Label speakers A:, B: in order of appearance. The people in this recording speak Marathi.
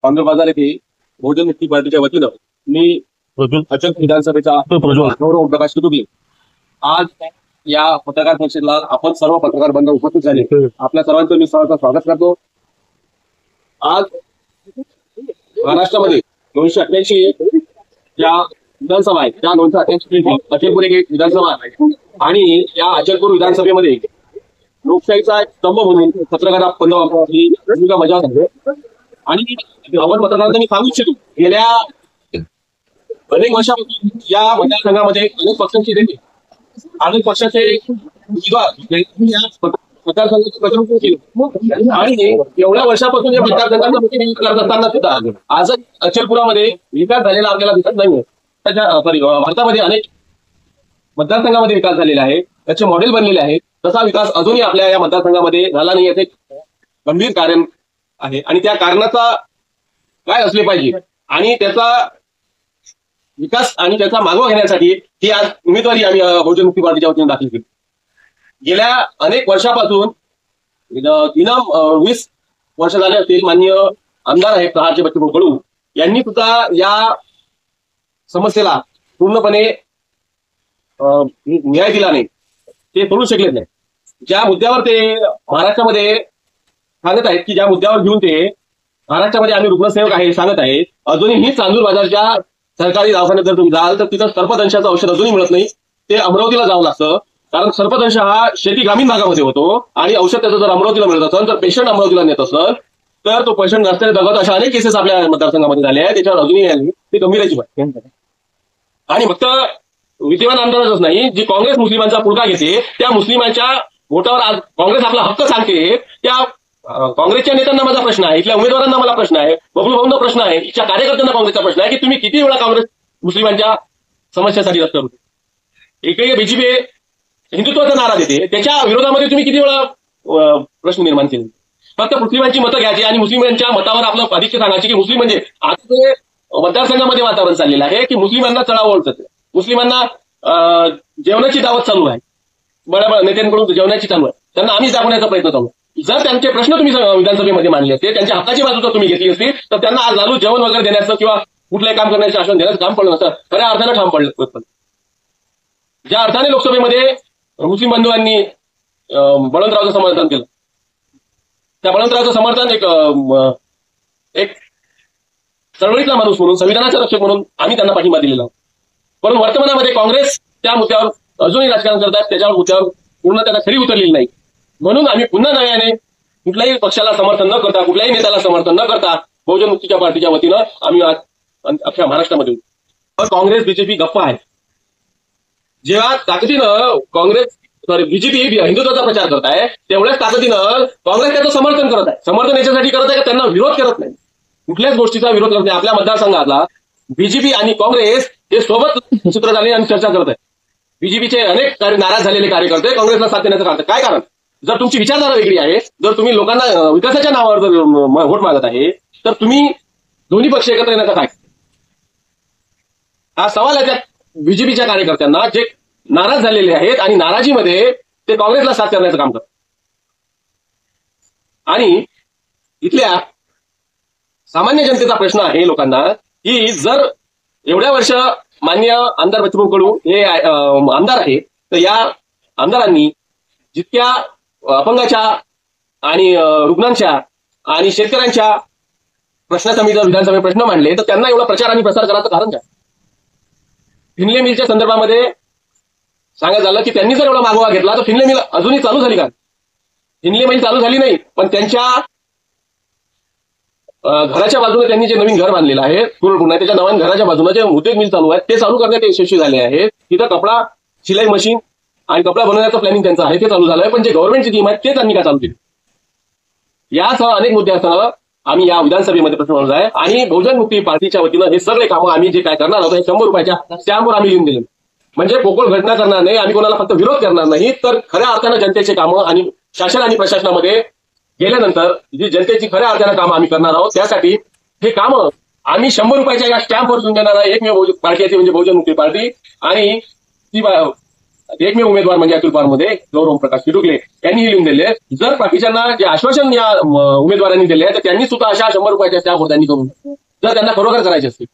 A: पांडुर बाजार येथे बहुजन मुक्ती पार्टीच्या वतीनं मी अचल विधानसभेचा प्रकाश कुतुबले आज या पत्रकार परिषदेला आपण सर्व पत्रकार बंधू उपस्थित झाले. आपल्या सर्वांचं मी स्वागत करतो. आज महाराष्ट्रामध्ये 288 या विधानसभा आहेत. त्या 288 अचलपूर एक विधानसभा आहे आणि या अचलपूर विधानसभेमध्ये लोकशाहीचा स्तंभ म्हणून पत्रकार बंधू ही भूमिका बजावत आहे. आणि आपण पत्रकारांना मी सांगू इच्छितो, गेल्या अनेक वर्षापासून या मतदारसंघामध्ये अनेक पक्षांची नेते अनेक पक्षाचे उमेदवार मतदारसंघाचं प्रतिनिधित्व केलं आणि एवढ्या वर्षापासून या मतदारसंघाचं प्रतिनिधित्व करत असताना सुद्धा आज अचलपुरामध्ये विकास झालेला आपल्याला दिसत नाहीये. भारतामध्ये अनेक मतदारसंघामध्ये विकास झालेला आहे, त्याचे मॉडेल बनलेले आहे. तसा विकास अजूनही आपल्या या मतदारसंघामध्ये झाला नाही याचे गंभीर कारण आहे आणि त्या कारणाचा काय असले पाहिजे आणि त्याचा विकास आणि त्याचा मागोवा घेण्यासाठी ही आज उमेदवारी आम्ही बहुजन मुक्ती पार्टीच्या वतीने दाखल केली. गेल्या अनेक वर्षापासून 20 वर्ष झाले असतील माननीय आमदार आहेत प्रहारचे बच्चूभाऊ कडू यांनी सुद्धा या समस्येला पूर्णपणे न्याय दिला नाही, ते सोडू शकले नाही. ज्या मुद्द्यावर ते महाराष्ट्रामध्ये सांगत आहेत की ज्या मुद्द्यावर घेऊन ते महाराष्ट्रामध्ये आम्ही रुग्णसेवक आहे सांगत आहेत, अजूनही चांदूर बाजारच्या सरकारी दवाखान्यात जर तुम्ही जाल तर तिथं सर्पदंशाचं औषध अजूनही मिळत नाही. ते अमरावतीला जावं लागतं, कारण सर्पदंश हा शेती ग्रामीण भागामध्ये होतो आणि औषध त्याचं जर अमरावतीला मिळत असेल तर पेशंट अमरावतीला नेत असेल तर तो पेशंट रस्त्याने दगत अशा अनेक केसेस आपल्या मतदारसंघामध्ये झाले आहेत. त्याच्यावर अजूनही आली ते गंभीराची बाब. आणि फक्त विद्यमान आमदारच नाही, जी काँग्रेस मुस्लिमांचा पुळका घेते त्या मुस्लिमांच्या वोटावर आज काँग्रेस आपला हक्क सांगते. त्या काँग्रेसच्या नेत्यांना माझा प्रश्न आहे, इथल्या उमेदवारांना मला प्रश्न आहे, बबलू भाऊंना प्रश्न आहे, इथच्या कार्यकर्त्यांना काँग्रेसचा प्रश्न आहे की तुम्ही किती वेळा काँग्रेस मुस्लिमांच्या समस्यासाठी रस्त्यावर होते. इकडे बीजेपी हिंदुत्वाचा नारा देते, त्याच्या विरोधामध्ये तुम्ही किती वेळा प्रश्न निर्माण केले. फक्त मुस्लिमांची मतं घ्यायची आणि मुस्लिमांच्या मतावर आपलं आधिक्य सांगायचे की मुस्लिम म्हणजे आता ते मतदारसंघामध्ये वातावरण चाललेलं आहे की मुस्लिमांना चढावं ओळखत, मुस्लिमांना जेवणाची दावत चालू आहे, बऱ्याच नेत्यांकडून जेवणाची चालू आहे, त्यांना आम्हीच दाखवण्याचा प्रयत्न चालू. जर त्यांचे प्रश्न तुम्ही विधानसभेमध्ये मांडले असते, त्यांच्या हक्काची बाजू जर तुम्ही घेतली असती तर त्यांना आज चालू जेवण वगैरे देण्याचं किंवा कुठलंही काम करण्याचं आश्वासन देण्याचं काम पडलं नसतं. खऱ्या अर्थानं ठाम पडलं. ज्या अर्थाने लोकसभेमध्ये मुस्लिम बंधूंनी बळवंतरावचं समर्थन केलं, त्या बळवंतरावचं समर्थन एक चळवळीतला माणूस म्हणून, संविधानाचा रक्षक म्हणून आम्ही त्यांना पाठिंबा दिलेला आहोत. परंतु वर्तमानामध्ये काँग्रेस त्या मुद्द्यावर अजूनही राजकारण करतात, त्याच्यावर मुद्द्यावर पूर्ण त्यांना खरी उतरलेली नाही. म्हणून आम्ही पुन्हा नव्याने कुठल्याही पक्षाला समर्थन न करता, कुठल्याही नेत्याला समर्थन न करता बहुजन मुक्तीच्या पार्टीच्या वतीनं आम्ही आज अख्ख्या महाराष्ट्रामध्ये काँग्रेस बीजेपी गप्प आहे. जेव्हा ताकदीनं बीजेपी हिंदुत्वाचा प्रचार करत आहे तेवढ्याच ताकदीनं काँग्रेस त्याचं समर्थन करत आहे. समर्थन याच्यासाठी करत आहे की त्यांना विरोध करत नाही, कुठल्याच गोष्टीचा विरोध करत नाही. आपल्या मतदारसंघातला बीजेपी आणि काँग्रेस हे सोबत सूत्र झाले आणि चर्चा करत आहे. बीजेपीचे अनेक नाराज झालेले कार्यकर्ते काँग्रेसला साथ देण्याचं कारण काय कारण? जर तुमची विचारधारा वेगळी आहे, जर तुम्ही लोकांना विकासाच्या नावावर जर व्होट मागत आहे तर तुम्ही दोन्ही पक्ष एकत्र येण्याचा काय? हा सवाल आहे त्या बीजेपीच्या कार्यकर्त्यांना जे नाराज झालेले आहेत आणि नाराजीमध्ये ते काँग्रेसला साथ करण्याचं काम करतात. आणि इथल्या सामान्य जनतेचा प्रश्न आहे लोकांना की जर एवढ्या वर्ष माननीय आमदार बच्चूभाऊ कडू हे आमदार आहे तर या आमदारांनी जितक्या अपंगाच्या आणि रुग्णांच्या आणि शेतकऱ्यांच्या प्रश्नासंबंधी जर विधानसभेत प्रश्न मांडले तर त्यांना एवढा प्रचार आणि प्रसार करायचं कारण काय? फिनले मिलच्या संदर्भामध्ये सांगायचं झालं की त्यांनी जर एवढा मागोवा घेतला तर फिनले मिल अजूनही चालू झाली का? फिनले मिल चालू झाली नाही, पण त्यांच्या घराच्या बाजूने त्यांनी जे नवीन घर बांधलेलं आहे पुन्हा त्याच्या नवीन घराच्या बाजूने जे उद्योग मिल चालू आहेत ते चालू करण्यात यशस्वी झाले आहेत. तिथं कपडा शिलाई मशीन आणि कपडा बनवण्याचं प्लॅनिंग त्यांचं आहे ते चालू झालं आहे, पण जे गव्हर्नमेंटची टीम आहे ते त्यांनी काय चालू केली? यासह अनेक मुद्द्यासह आम्ही या विधानसभेमध्ये प्रश्न मांडला आहे आणि बहुजन मुक्ती पार्टीच्या वतीनं हे सगळे कामं आम्ही जे काय करणार आहोत हे 100 रुपयाच्या स्टॅम्पवर आम्ही लिहून दिले. म्हणजे पोकळ घटना करणार नाही, आम्ही कोणाला फक्त विरोध करणार नाही तर खऱ्या अर्थानं जनतेचे कामं आणि शासन आणि प्रशासनामध्ये गेल्यानंतर जी जनतेची खऱ्या अर्थानं कामं आम्ही करणार आहोत. त्यासाठी हे कामं आम्ही 100 रुपयाच्या या स्टॅम्पवर लिहून देणार आहे. एकमेव पार्टी म्हणजे बहुजन मुक्ती पार्टी आणि ती एकमेव उमेदवार म्हणजे अतुल पवारमध्ये गौरव प्रकाश किटुकले यांनी लिहून दिले. जर बाकीच्यांना जे आश्वासन या उमेदवारांनी दिले तर त्यांनी सुद्धा अशा 100 रुपयाच्या त्या होत्यांनी करून जर त्यांना खरोखर करायचे असतील